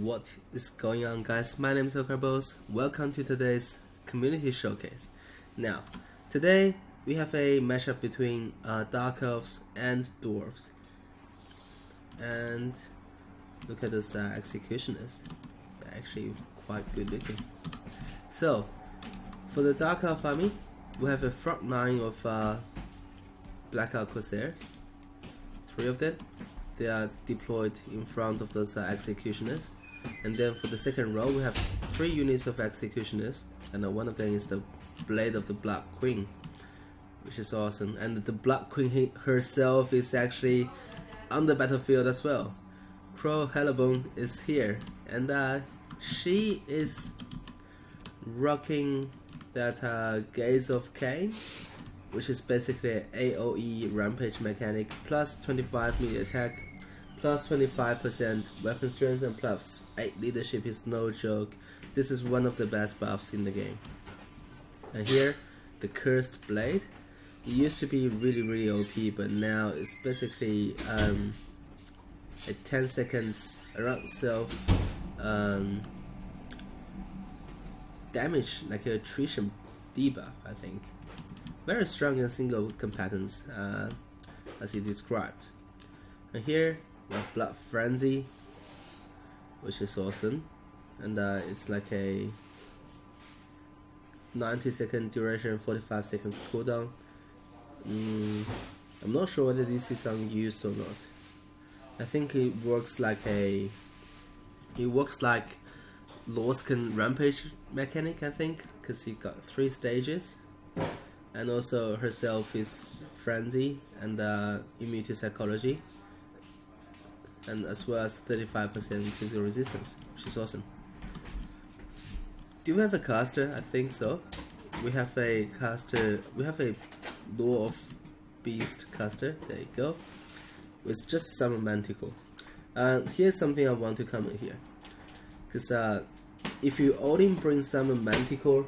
What is going on, guys? My name is Okarbos. Welcome to today's community showcase. Now, today we have a matchup between Dark Elves and Dwarves. And look at those executioners. They're actually quite good looking. So, for the Dark Elf army, we have a front line of Blackout Corsairs. 3 of them. They are deployed in front of those executioners. And then for the second row, we have 3 units of executioners, and one of them is the Blade of the Black Queen, which is awesome. And the Black Queen herself is actually on the battlefield as well. Crow Hellebone is here, and she is rocking that Gaze of Cain, which is basically an AoE rampage mechanic, plus 25 melee attack, plus 25% weapon strength, and plus 8 leadership is no joke. This is one of the best buffs in the game. And here, the Cursed Blade. It used to be really OP, but now it's basically a 10 seconds around self damage, like a attrition debuff, I think. Very strong in single combatants, as he described. And here we have Blood Frenzy, which is awesome, and it's like a 90-second duration, 45 seconds cooldown. I'm not sure whether this is unused or not. I think it works like Lorscan Rampage mechanic, I think, because he got 3 stages. And also herself is Frenzy and immune to Psychology, and as well as 35% physical resistance, which is awesome. Do we have a caster? I think so. We have a caster. We have a Law of Beast caster. There you go. With just Summon Manticore. Here's something I want to comment here, because if you only bring Summon Manticore,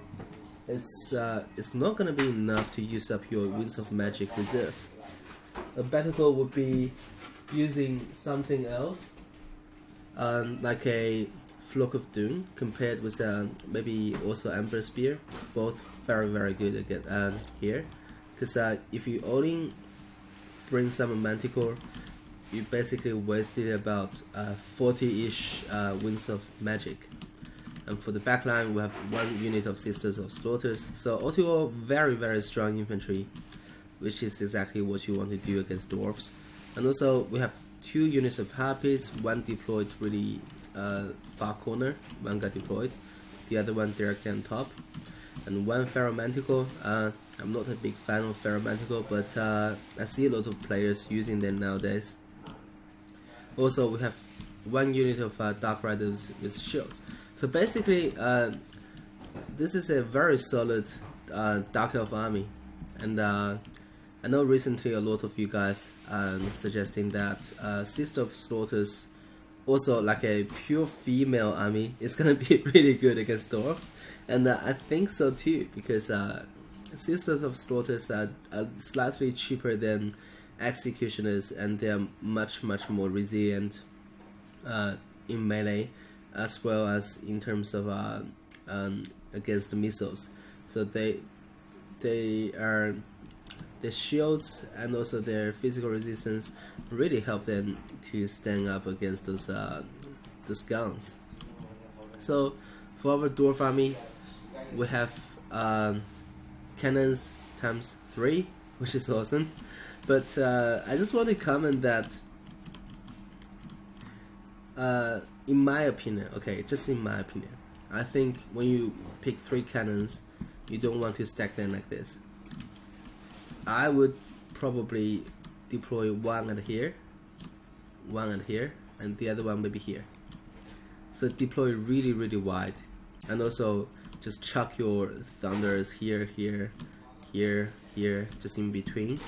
it's not gonna be enough to use up your Winds of Magic reserve. A better goal would be using something else, like a Flock of Doom, compared with maybe also Ember Spear. Both very good again here, because if you only bring Summon Manticore, you basically wasted about 40-ish Winds of Magic. And for the backline, we have 1 unit of Sisters of Slaughters. So overall, very strong infantry, which is exactly what you want to do against Dwarfs. And also, we have 2 units of Harpies, 1 deployed really far corner, 1 got deployed, the other one directly on top, and 1 Pharaoh Manticore. I'm not a big fan of Pharaoh Manticore, but I see a lot of players using them nowadays. Also, we have 1 unit of Dark Riders with shields. So basically, this is a very solid Dark Elf army, and I know recently a lot of you guys suggesting that Sister of Slaughters, also like a pure female army, is gonna be really good against Dwarves, and I think so too, because Sisters of Slaughters are slightly cheaper than Executioners, and they're much more resilient in melee, as well as in terms of against the missiles. So their shields and also their physical resistance really help them to stand up against those guns. So for our Dwarf army, we have cannons times 3, which is awesome. But I just want to comment that in my opinion, just in my opinion, I think when you pick 3 cannons, you don't want to stack them like this. I would probably deploy 1 at here, 1 at here, and the other one maybe here. So deploy really wide, and also just chuck your Thunders here, just in between,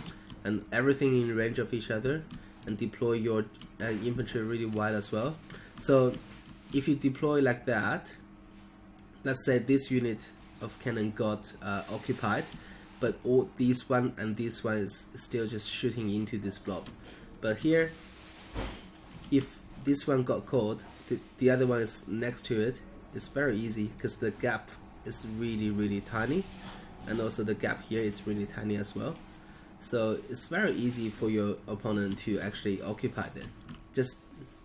and everything in range of each other, and deploy your infantry really wide as well. So if you deploy like that, let's say this unit of cannon got occupied, but all this one and this one is still just shooting into this blob. But here, if this one got caught, the other one is next to it. It's very easy because the gap is really tiny, and also the gap here is really tiny as well. So it's very easy for your opponent to actually occupy them.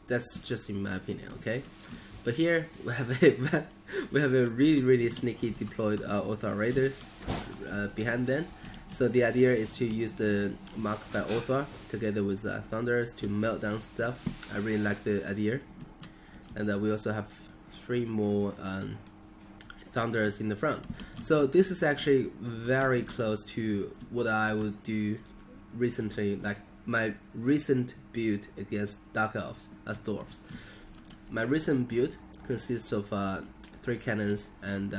That's just in my opinion, okay? But here we have a really sneaky deployed Author Raiders behind them. So the idea is to use the marked by Author together with Thunders to melt down stuff. I really like the idea. And we also have 3 more Thunders in the front. So this is actually very close to what I would do recently, like my recent build against Dark Elves as Dwarfs. My recent build consists of 3 cannons and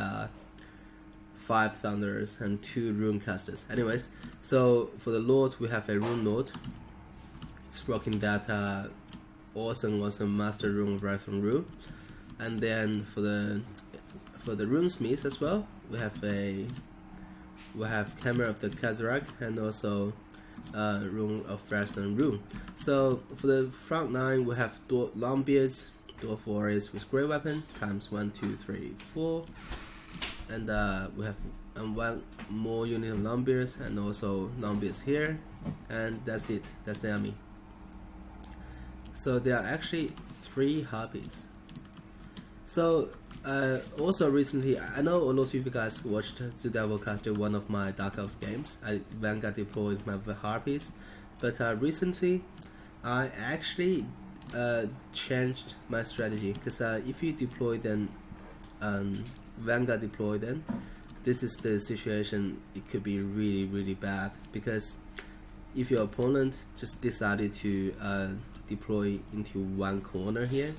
5 Thunders and 2 Rune Casters. Anyways, so for the Lord, we have a Rune Lord. It's rocking that awesome Master Rune of Wrath and Rune. And then for the Runesmiths as well, we have Camera of the Kazarak and also Rune of Wrath and Rune. So for the front line, we have Longbeards, Dwarf Warriors with Great Weapon times 1, 2, 3, 4, and we have 1 more unit of Longbeards and also Longbeards here, and that's it. That's the army. So there are actually 3 Harpies. So also recently, I know a lot of you guys watched The Devil Casted, one of my Dark Elf games. I Vanguard deployed my Harpies, but recently I actually changed my strategy, because if you deploy them, Vanguard deploy them, this is the situation. It could be really bad, because if your opponent just decided to deploy into 1 corner here,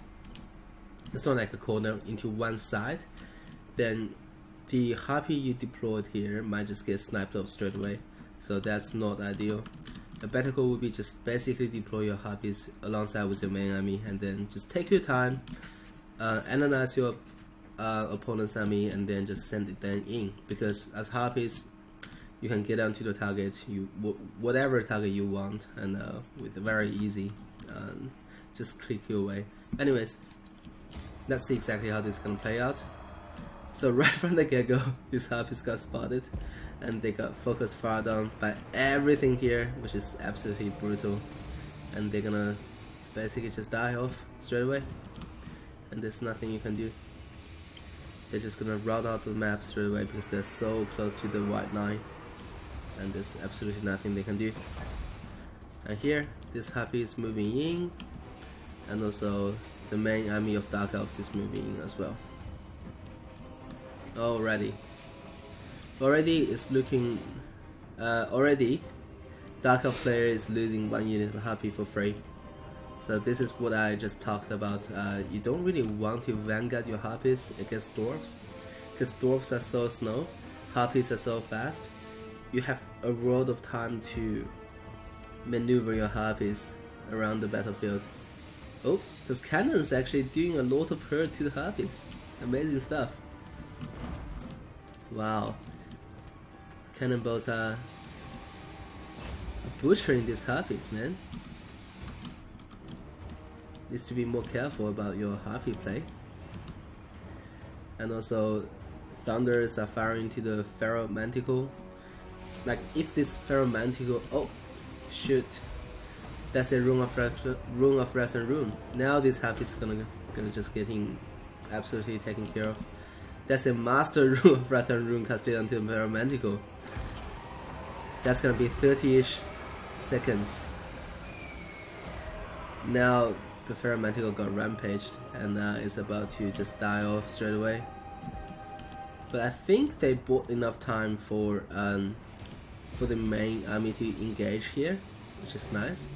it's not like a corner, into 1 side, then the Harpy you deployed here might just get sniped up straight away. So that's not ideal. A better goal would be just basically deploy your Harpies alongside with your main army, and then just take your time, analyze your opponent's army, and then just send it then in. Because as Harpies, you can get onto the target, whatever target you want, and with very easy, just click your way. Anyways, let's see exactly how this is gonna play out. So right from the get-go, these Harpies got spotted, and they got focused far down by everything here, which is absolutely brutal. And they're gonna basically just die off straight away, and there's nothing you can do. They're just gonna rout out the map straight away because they're so close to the white line, and there's absolutely nothing they can do. And here, this Harpy is moving in, and also the main army of Dark Elves is moving in as well. Already it's looking. Already, Dark Elf player is losing 1 unit of Harpy for free. So this is what I just talked about. You don't really want to Vanguard your Harpies against Dwarves, because Dwarves are so slow, Harpies are so fast. You have a world of time to maneuver your Harpies around the battlefield. Oh, this cannon is actually doing a lot of hurt to the Harpies. Amazing stuff. Wow. Cannonballs are butchering these Harpies, man. Needs to be more careful about your Harpy play. And also, Thunders are firing to the Pharaoh Manticore. Like, if this Pharaoh Manticore... Oh, shoot. That's a Rune of Wrath and Rune. Now this Harpy is gonna just getting absolutely taken care of. That's a Master Rune of Wrath and Rune casted onto the Pharaoh Manticore. That's gonna be 30-ish seconds. Now the Pharaoh Manticore got rampaged and is about to just die off straight away. But I think they bought enough time for the main army to engage here, which is nice.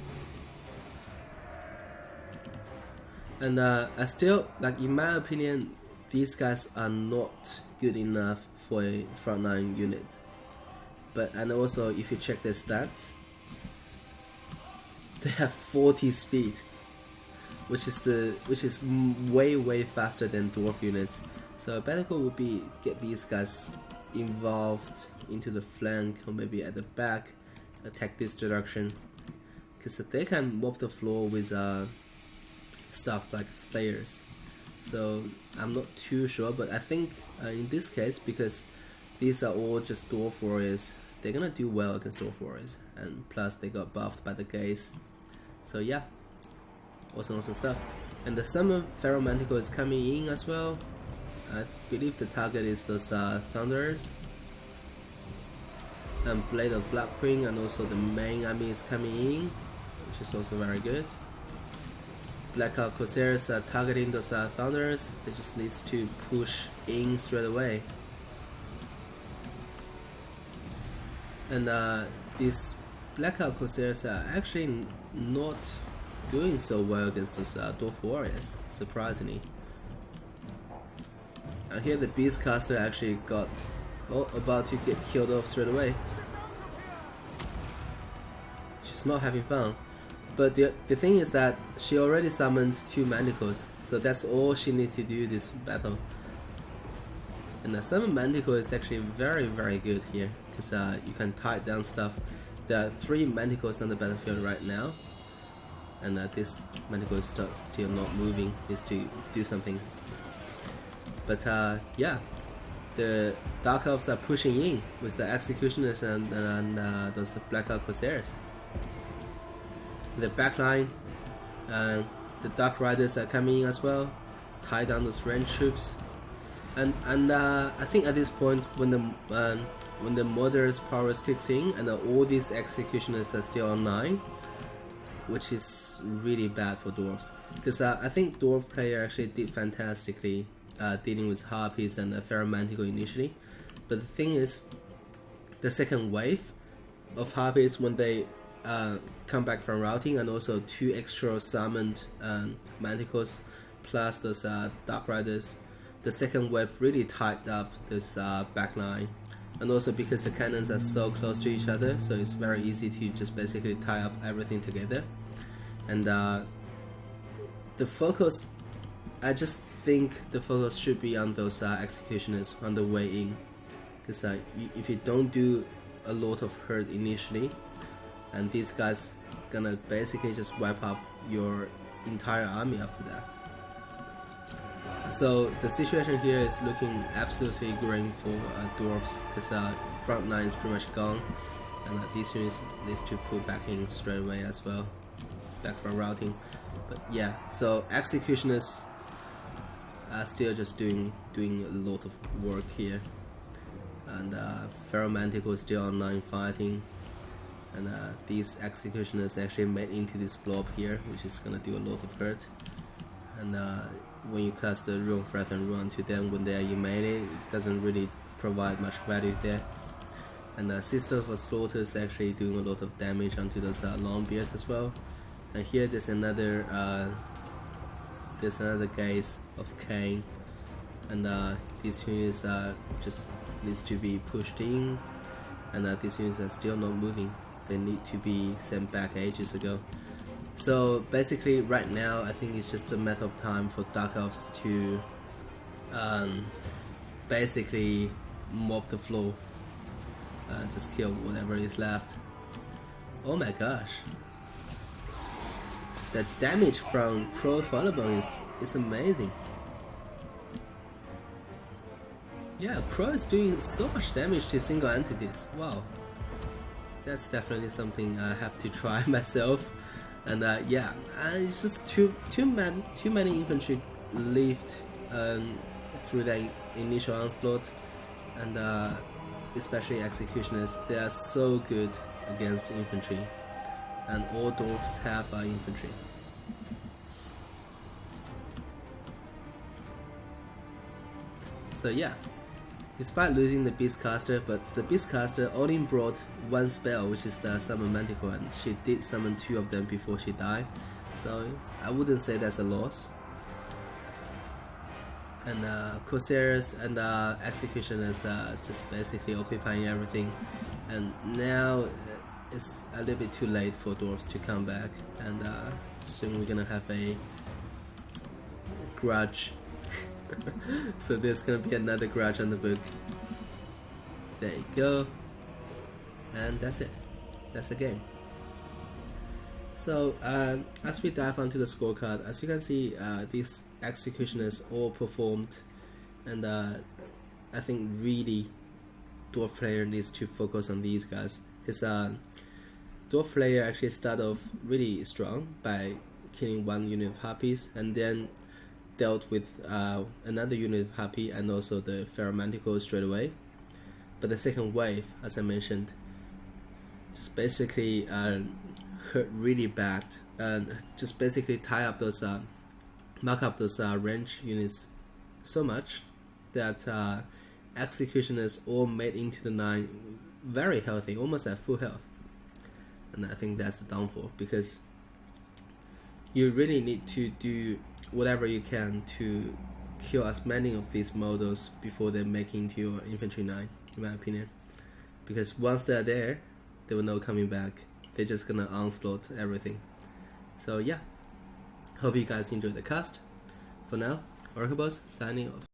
And I still, like, in my opinion, these guys are not good enough for a frontline unit. But, and also, if you check their stats, they have 40 speed, which is way faster than dwarf units. So a better goal would be get these guys involved into the flank or maybe at the back, attack this direction, because they can mop the floor with stuff like Slayers. So I'm not too sure, but I think in this case, because these are all just Dwarf warriors, they're gonna do well against Dwarf warriors, and plus they got buffed by the gaze. So yeah, awesome stuff. And the Summon Feral Manticore is coming in as well. I believe the target is those Thunderers. And Blade of Black Queen, and also the main army is coming in, which is also very good. Blackout Corsairs are targeting those Thunderers. They just needs to push in straight away. And these Blackout Corsairs are actually not doing so well against those Dwarf warriors, surprisingly. And here the Beastcaster actually got about to get killed off straight away. She's not having fun. But the thing is that she already summoned 2 Manticores, so that's all she needs to do this battle. And the Summon Manticore is actually very good here, because you can tie down stuff. There are 3 Manticores on the battlefield right now, and this Manticore is still not moving, needs to do something. But yeah, the Dark Elves are pushing in with the Executioners and those Blackout Corsairs. The backline, the Dark Riders are coming in as well, tie down those ranged troops, and I think at this point when the Murderous powers kicks in and all these Executioners are still online, which is really bad for Dwarves, because I think Dwarf player actually did fantastically dealing with Harpies and the Feral Manticore initially, but the thing is, the second wave of Harpies, when they come back from routing, and also 2 extra summoned Manticores plus those Dark Riders, the second wave really tied up this backline, and also because the cannons are so close to each other, so it's very easy to just basically tie up everything together. And the focus, I just think the focus should be on those Executioners on the way in, because if you don't do a lot of hurt initially, and these guys gonna basically just wipe up your entire army after that. So the situation here is looking absolutely green for Dwarves, because front line is pretty much gone, and these units needs to pull back in straight away as well, back from routing. But yeah, so Executioners are still just doing a lot of work here, and Feral Manticore is still online fighting. And these Executioners actually made into this blob here, which is gonna do a lot of hurt. And when you cast the Rune of Wrath and Rune to them when they are Eumaies, it doesn't really provide much value there. And Sister for Slaughter is actually doing a lot of damage onto those Longbeards as well. And here there's another Gaze of Cain, and these units just needs to be pushed in, and these units are still not moving. They need to be sent back ages ago. So basically right now I think it's just a matter of time for Dark Elves to basically mop the floor, just kill whatever is left. Oh my gosh, the damage from Crow Collarbone is amazing. Yeah, Crow is doing so much damage to single entities. Wow, that's definitely something I have to try myself. And yeah, it's just too many infantry left through the initial onslaught, and especially Executioners. They are so good against infantry, and all dwarfs have infantry. So yeah, despite losing the Beastcaster, but the Beastcaster only brought one spell, which is the Summon Manticore, and she did summon 2 of them before she died, so I wouldn't say that's a loss. And Corsairs and Executioners are just basically occupying everything, and now it's a little bit too late for dwarves to come back, and soon we're gonna have a grudge. So there's gonna be another grudge on the book. There you go. And that's it. That's the game. So So as we dive onto the scorecard, as you can see, these executioners all performed, and I think really Dwarf player needs to focus on these guys, because Dwarf player actually start off really strong by killing one unit of harpies, and then dealt with another unit of harpy and also the Ferromantical straight away. But the second wave, as I mentioned, just basically hurt really bad, and just basically tie up those mark up those range units so much that executioners all made into the 9 very healthy, almost at full health. And I think that's the downfall, because you really need to do whatever you can to kill as many of these models before they make into your infantry 9, in my opinion. Because once they're there, they will no coming back. They're just gonna onslaught everything. So yeah, hope you guys enjoyed the cast. For now, Oracle Boss signing off.